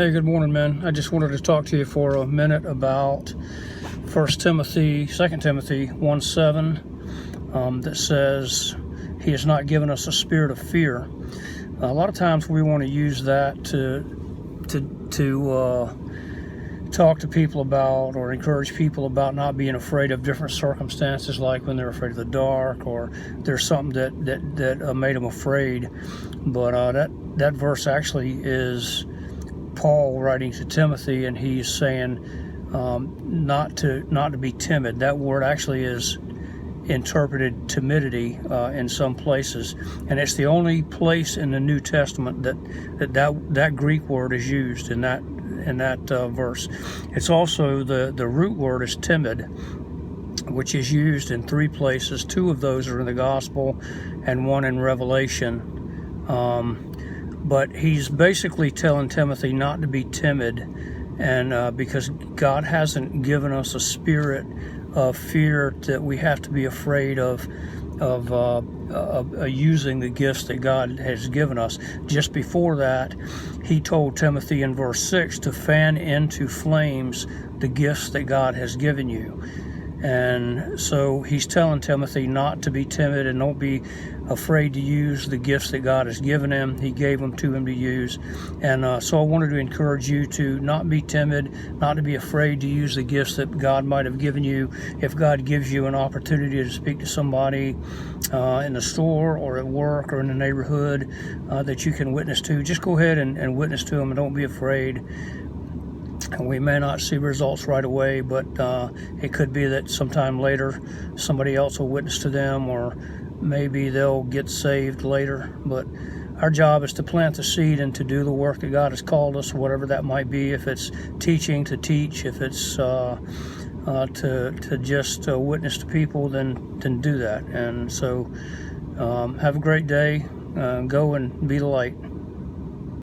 Hey, good morning, man. I just wanted to talk to you for a minute about 2 Timothy 1:7, that says he has not given us a spirit of fear. A lot of times we want to use that to talk to people about or encourage people about not being afraid of different circumstances, like when they're afraid of the dark or there's something that made them afraid. But that verse actually is Paul writing to Timothy, and he's saying not to be timid. That word actually is interpreted timidity in some places, and it's the only place in the New Testament that Greek word is used in that verse. It's also the root word is timid, which is used in 3 places. 2 of those are in the Gospel, and 1 in Revelation. But he's basically telling Timothy not to be timid, and because God hasn't given us a spirit of fear that we have to be afraid of using the gifts that God has given us. Just before that, he told Timothy in verse 6 to fan into flames the gifts that God has given you. And so he's telling Timothy not to be timid and don't be afraid to use the gifts that God has given him. He gave them to him to use. And so I wanted to encourage you to not be timid, not to be afraid to use the gifts that God might have given you. If God gives you an opportunity to speak to somebody in the store or at work or in the neighborhood that you can witness to, just go ahead and witness to them, and don't be afraid. And we may not see results right away, but it could be that sometime later somebody else will witness to them, or maybe they'll get saved later. But our job is to plant the seed and to do the work that God has called us, whatever that might be. If it's teaching, to teach. If it's to just witness to people, then do that. And so have a great day. Go and be the light.